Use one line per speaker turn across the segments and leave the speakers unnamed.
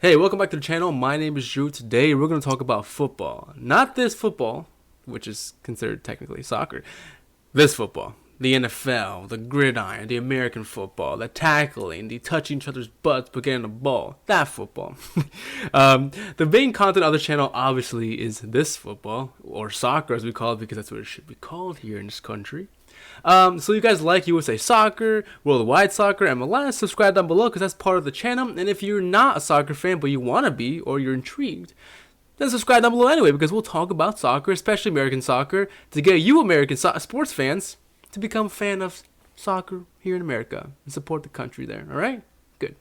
Hey, welcome back to the channel. My name is Drew. Today we're going to talk about football. Not this football, which is considered technically soccer. This football. The NFL, the gridiron, the American football, the touching each other's butts but getting the ball. That football. The main content of the channel obviously is this football, or soccer as we call it, because that's what it should be called here in this country. So you guys like USA Soccer, Worldwide Soccer, MLS, subscribe down below because that's part of the channel. And if you're not a soccer fan but you want to be, or you're intrigued, then subscribe down below anyway, because we'll talk about soccer, especially American soccer, to get you American sports fans to become a fan of soccer here in America and support the country there. All right? Good.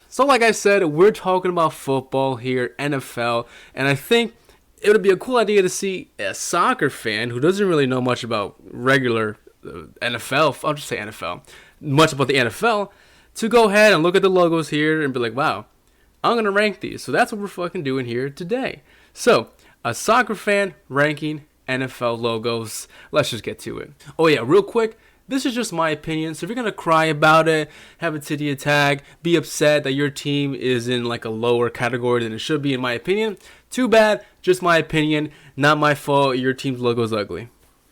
So like I said, we're talking about football here, NFL, and I think it would be a cool idea to see a soccer fan who doesn't really know much about regular NFL, I'll just say NFL, much about the NFL, to go ahead and look at the logos here and be like, wow, I'm going to rank these. So that's what we're fucking doing here today. So, a soccer fan ranking NFL logos. Let's just get to it. Oh yeah, real quick. This is just my opinion, so if you're going to cry about it, have a titty attack, be upset that your team is in like a lower category than it should be in my opinion, too bad, just my opinion, not my fault, your team's logo is ugly.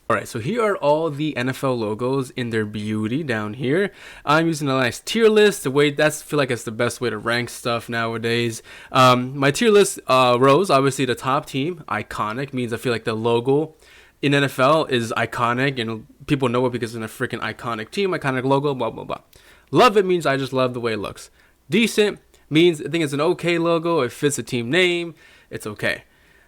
Alright, so here are all the NFL logos in their beauty down here. I'm using a nice tier list. I feel like it's the best way to rank stuff nowadays. My tier list rows, obviously the top team, iconic, means I feel like the logo in NFL is iconic and people know it because it's a freaking iconic team, iconic logo, blah, blah, blah. Love it means I just love the way it looks. Decent means I think it's an okay logo. It fits the team name. It's okay.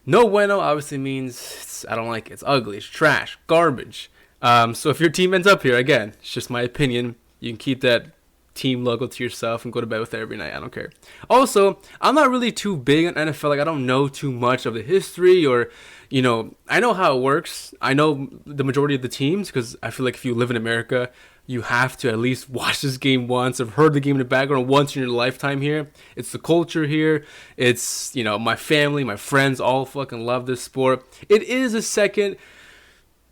No bueno obviously means I don't like it. It's ugly. It's trash. Garbage. So if your team ends up here, again, it's just my opinion. You can keep that team logo to yourself and go to bed with it every night. I don't care. Also, I'm not really too big on NFL. Like, I don't know too much of the history or, you know, I know how it works. I know the majority of the teams because I feel like if you live in America, you have to at least watch this game once or heard the game in the background once in your lifetime here. It's the culture here. It's, you know, my family, my friends all fucking love this sport. It is a second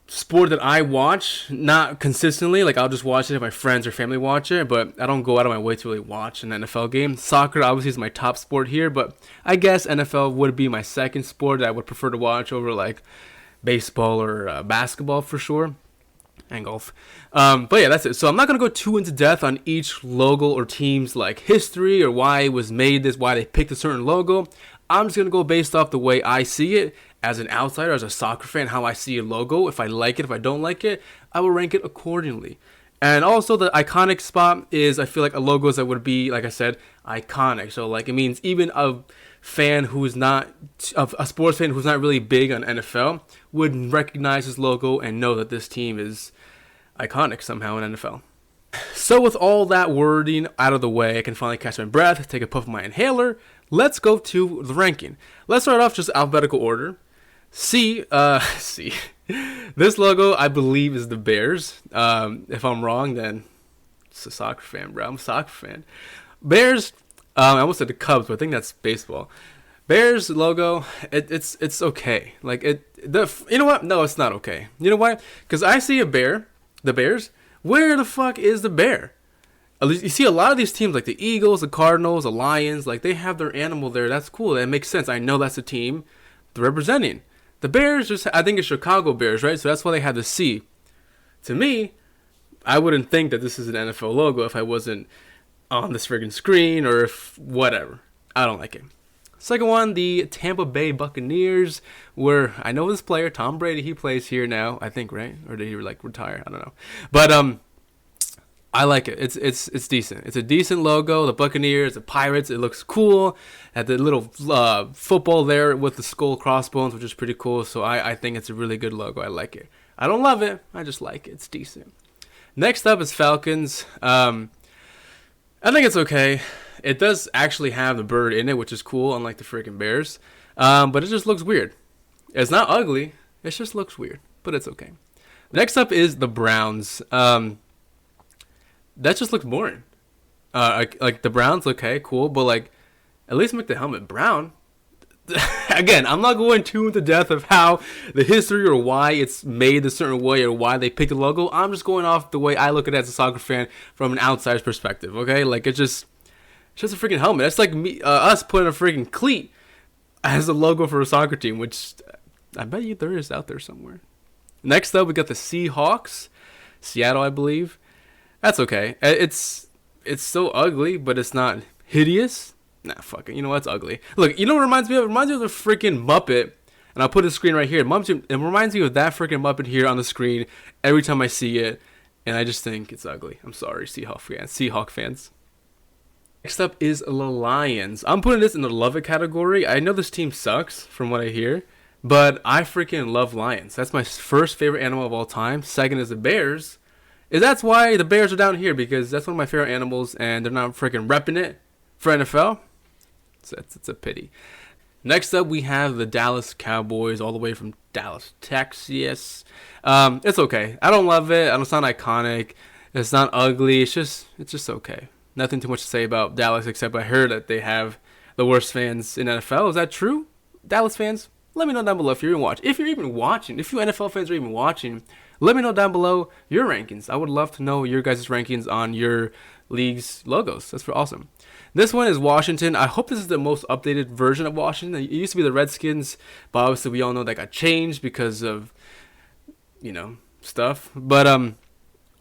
sport that I watch, not consistently. Like, I'll just watch it if my friends or family watch it, but I don't go out of my way to really watch an NFL game. Soccer obviously is my top sport here, but I guess NFL would be my second sport that I would prefer to watch over like baseball or basketball for sure. And golf. But yeah, that's it. So I'm not going to go too into depth on each logo or team's like history or why it was made this, why they picked a certain logo. I'm just going to go based off the way I see it as an outsider, as a soccer fan, how I see a logo. If I like it, if I don't like it, I will rank it accordingly. And also the iconic spot is I feel like a logo that would be, like I said, iconic. So like it means even a fan who's not, a sports fan who's not really big on NFL would recognize this logo and know that this team is iconic somehow in NFL. So with all that wording out of the way, I can finally catch my breath, take a puff of my inhaler. Let's go to the ranking. Let's start off just alphabetical order. C. This logo, I believe, is the Bears. If I'm wrong, then it's a soccer fan, bro. I'm a soccer fan. Bears, I almost said the Cubs, but I think that's baseball. Bears logo, it's okay. Like you know what? No, it's not okay. You know why? Because I see a bear, the Bears. Where the fuck is the bear? At least you see a lot of these teams, like the Eagles, the Cardinals, the Lions, like they have their animal there. That's cool. That makes sense. I know that's the team they're representing. The Bears, I think it's Chicago Bears, right? So that's why they have the C. To me, I wouldn't think that this is an NFL logo if I wasn't on this friggin' screen or if whatever. I don't like it. Second one, the Tampa Bay Buccaneers, where I know this player, Tom Brady, he plays here now, I think, right? Or did he like retire? I don't know. But I like it. It's decent. It's a decent logo. The Buccaneers, the Pirates, it looks cool. Had the little football there with the skull crossbones, which is pretty cool. So I think it's a really good logo. I like it. I don't love it. I just like it. It's decent. Next up is Falcons. I think it's okay. It does actually have the bird in it, which is cool, unlike the freaking Bears. But it just looks weird. It's not ugly. It just looks weird. But it's okay. Next up is the Browns. That just looks boring. Like the Browns, okay, cool, but like at least make the helmet brown. Again, I'm not going too into depth of how the history or why it's made a certain way or why they picked the logo. I'm just going off the way I look at it as a soccer fan from an outsider's perspective. Okay, like it's just a freaking helmet. That's like me, us putting a freaking cleat as a logo for a soccer team, which I bet you there is out there somewhere. Next up, we got the Seahawks, Seattle, I believe. That's okay. It's so ugly, but it's not hideous. Nah, fuck it. You know what's ugly? Look, you know what it reminds me of? It reminds me of the freaking Muppet. And I'll put the screen right here. It reminds me of that freaking Muppet here on the screen every time I see it. And I just think it's ugly. I'm sorry, Seahawk fans. Next up is the Lions. I'm putting this in the love it category. I know this team sucks from what I hear, but I freaking love lions. That's my first favorite animal of all time. Second is the bears. That's why the bears are down here, because that's one of my favorite animals, and they're not freaking repping it for NFL. It's a pity. Next up, we have the Dallas Cowboys, all the way from Dallas, Texas. It's okay. I don't love it. It's not iconic. It's not ugly. It's just okay. Nothing too much to say about Dallas, except I heard that they have the worst fans in NFL. Is that true? Dallas fans? Let me know down below if you're even watching. If you NFL fans are even watching, let me know down below your rankings. I would love to know your guys' rankings on your league's logos. That's awesome. This one is Washington. I hope this is the most updated version of Washington. It used to be the Redskins, but obviously we all know that got changed because of, stuff. But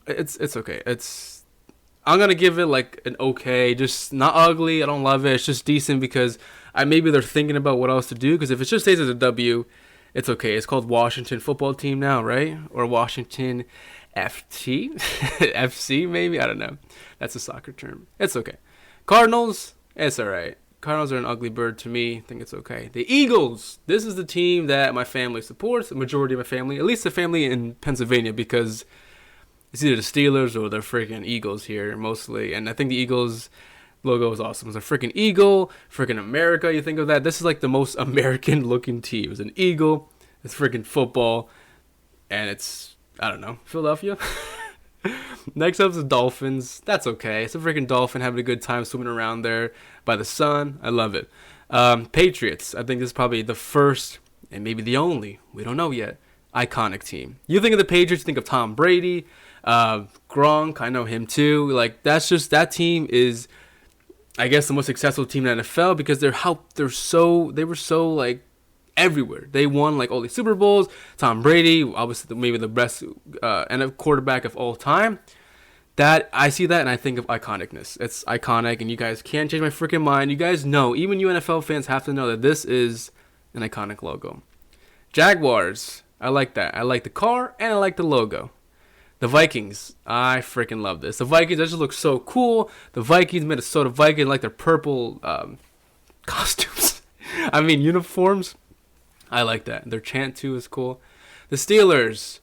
it's okay. I'm gonna give it like an okay, just not ugly. I don't love it. It's just decent because maybe they're thinking about what else to do. Because if it just stays as a W, it's okay. It's called Washington Football Team now, right? Or Washington FT, FC maybe. I don't know. That's a soccer term. It's okay. Cardinals, it's all right. Cardinals are an ugly bird to me. I think it's okay. The Eagles. This is the team that my family supports. The majority of my family, at least the family in Pennsylvania, because it's either the Steelers or the freaking Eagles here mostly. And I think the Eagles logo is awesome. It's a freaking eagle, freaking America. You think of that. This is like the most American looking team. It's an eagle. It's freaking football. And it's, I don't know, Philadelphia. Next up is the Dolphins. That's okay. It's a freaking dolphin having a good time swimming around there by the sun. I love it. Patriots. I think this is probably the first and maybe the only, we don't know yet, iconic team. You think of the Patriots, you think of Tom Brady, Gronk. I know him too. Like that team is, I guess, the most successful team in the NFL because they were so like everywhere. They won like all these Super Bowls. Tom Brady, obviously maybe the best NFL quarterback of all time. That I see that and I think of iconicness. It's iconic, and you guys can't change my freaking mind. You guys know, even you NFL fans have to know that this is an iconic logo. Jaguars, I like that. I like the car and I like the logo. The Vikings, I freaking love this. The Vikings, that just looks so cool. The Vikings, Minnesota Vikings, like their purple costumes. I mean, uniforms. I like that. Their chant, too, is cool. The Steelers,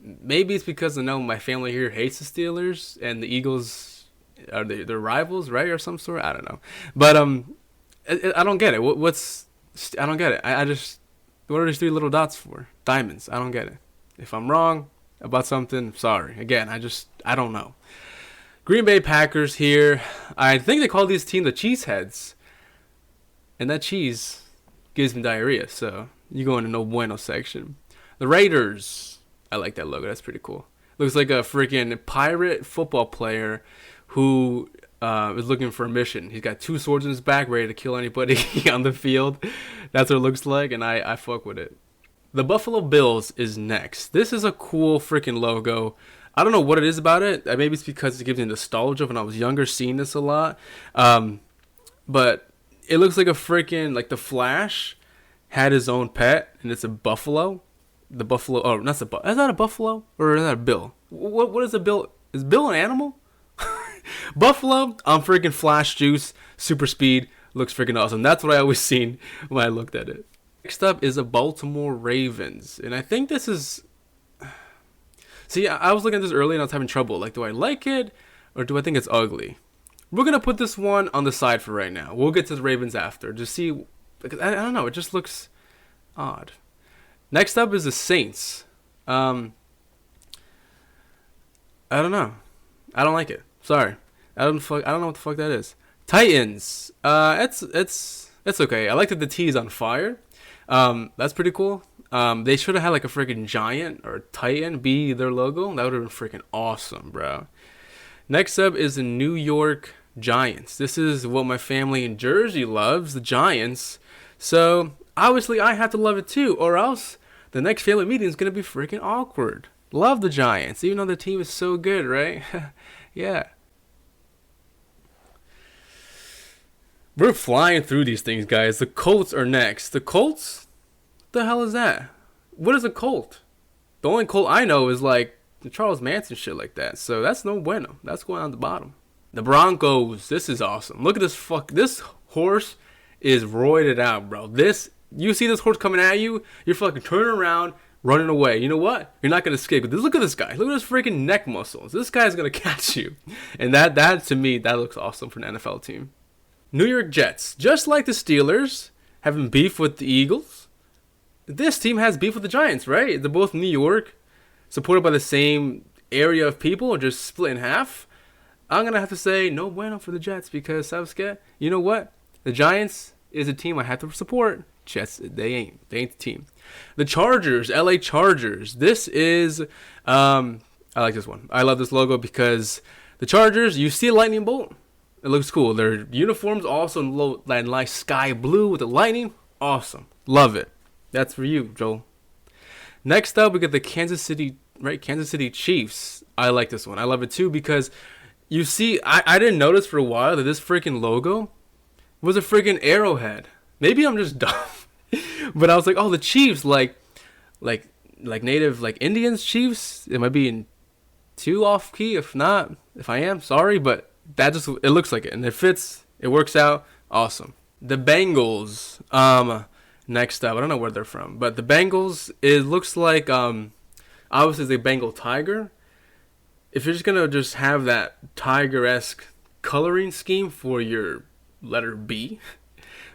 maybe it's because I know my family here hates the Steelers, and the Eagles are their rivals, right, or some sort. I don't know. But I don't get it. I don't get it. I just, what are these three little dots for? Diamonds. I don't get it. If I'm wrong about something, sorry. Again, I don't know. Green Bay Packers here. I think they call these teams the Cheeseheads. And that cheese gives me diarrhea, so you go in the no bueno section. The Raiders. I like that logo. That's pretty cool. Looks like a freaking pirate football player who is looking for a mission. He's got two swords in his back, ready to kill anybody on the field. That's what it looks like, and I fuck with it. The Buffalo Bills is next. This is a cool freaking logo. I don't know what it is about it. Maybe it's because it gives me nostalgia when I was younger, seeing this a lot. But it looks like a freaking, like the Flash had his own pet, and it's a buffalo. The buffalo, is that a buffalo or is that a bill? What is a bill? Is Bill an animal? Buffalo on freaking Flash juice, super speed, looks freaking awesome. That's what I always seen when I looked at it. Next up is the Baltimore Ravens, and I think this is. See, I was looking at this earlier and I was having trouble. Like, do I like it or do I think it's ugly? We're gonna put this one on the side for right now. We'll get to the Ravens after. Just see, because I don't know. It just looks odd. Next up is the Saints. I don't know. I don't like it. Sorry. I don't know what the fuck that is. Titans. It's It's okay. I like that the T is on fire. That's pretty cool. They should have had like a freaking giant or titan be their logo. That would have been freaking awesome, bro. Next up is the New York Giants. This is what my family in Jersey loves, the Giants. So obviously I have to love it too, or else the next family meeting is gonna be freaking awkward. Love the Giants, even though the team is so good, right? Yeah. We're flying through these things, guys. The Colts are next. The Colts? What the hell is that? What is a Colt? The only Colt I know is like the Charles Manson shit like that. So that's no bueno. That's going on the bottom. The Broncos. This is awesome. Look at this This horse is roided out, bro. You see this horse coming at you, you're fucking turning around, running away. You know what? You're not gonna escape. Look at this guy. Look at his freaking neck muscles. This guy's gonna catch you. And that to me, that looks awesome for an NFL team. New York Jets, just like the Steelers, having beef with the Eagles. This team has beef with the Giants, right? They're both New York, supported by the same area of people, or just split in half. I'm going to have to say no bueno for the Jets because, Sasuke, you know what? The Giants is a team I have to support. Jets, they ain't the team. The Chargers, LA Chargers. This is, I like this one. I love this logo because the Chargers, you see a lightning bolt. It looks cool. Their uniforms also that nice sky blue with the lightning. Awesome. Love it. That's for you, Joel. Next up, we got the Kansas City Chiefs. I like this one. I love it too because you see, I didn't notice for a while that this freaking logo was a freaking arrowhead. Maybe I'm just dumb. But I was like, oh, the Chiefs, like native, like Indians Chiefs. It might be in too off key. If not, if I am, sorry, but it looks like it, and it fits. It works out. Awesome. The Bengals. Next up, I don't know where they're from, but the Bengals. It looks like obviously it's a Bengal tiger. If you're just gonna have that tiger-esque coloring scheme for your letter B,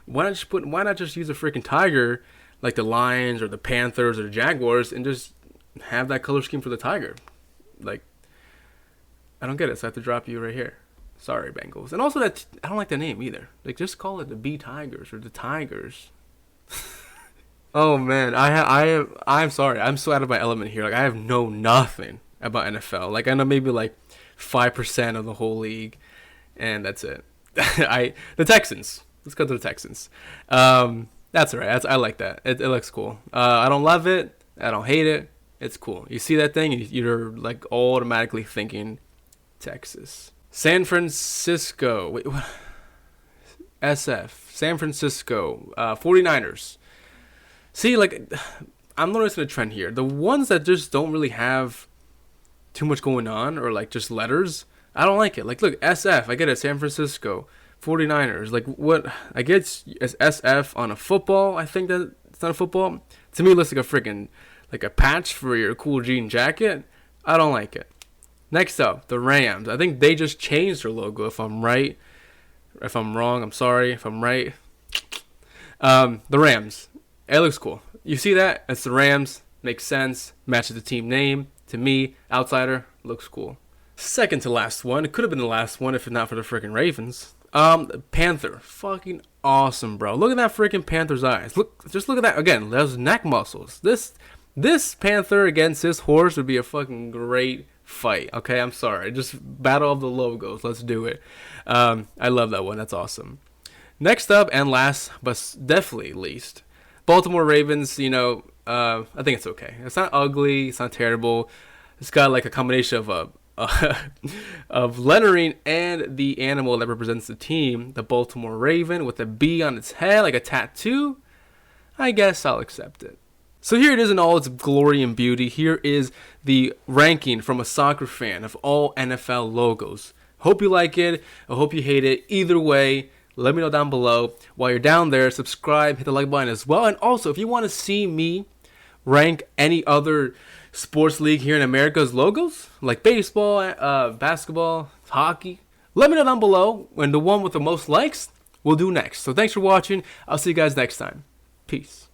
why not just use a freaking tiger like the Lions or the Panthers or the Jaguars and just have that color scheme for the tiger? Like, I don't get it, so I have to drop you right here. Sorry, Bengals. And also that I don't like the name either. Like, just call it the B Tigers or the Tigers. Oh man, I'm sorry. I'm so out of my element here. Like, I have nothing about NFL. Like, I know maybe like 5% of the whole league, and that's it. The Texans. Let's go to the Texans. That's alright. I like that. It looks cool. I don't love it. I don't hate it. It's cool. You see that thing, you're like automatically thinking Texas. San Francisco. Wait, what? SF. San Francisco. 49ers. See, like, I'm noticing a trend here. The ones that just don't really have too much going on, or like just letters, I don't like it. Like, look, SF. I get it. San Francisco. 49ers. Like, what? I get it's SF on a football. I think that it's not a football. To me, it looks like a freaking, like a patch for your cool jean jacket. I don't like it. Next up, the Rams. I think they just changed their logo. If I'm right, if I'm wrong, I'm sorry. If I'm right, the Rams. It looks cool. You see that? It's the Rams. Makes sense. Matches the team name. To me, outsider, looks cool. Second to last one. It could have been the last one if not for the freaking Ravens. Panther. Fucking awesome, bro. Look at that freaking Panther's eyes. Just look at that. Again, those neck muscles. This Panther against this horse would be a fucking great fight. Okay, I'm sorry. Just battle of the logos. Let's do it. I love that one. That's awesome. Next up and last, but definitely least, Baltimore Ravens. You know, I think it's okay. It's not ugly. It's not terrible. It's got like a combination of of lettering and the animal that represents the team, the Baltimore Raven with a B on its head, like a tattoo. I guess I'll accept it. So here it is in all its glory and beauty. Here is the ranking from a soccer fan of all NFL logos. Hope you like it. I hope you hate it. Either way, let me know down below. While you're down there, subscribe, hit the like button as well. And also, if you want to see me rank any other sports league here in America's logos, like baseball, basketball, hockey, let me know down below. And the one with the most likes, we'll do next. So thanks for watching. I'll see you guys next time. Peace.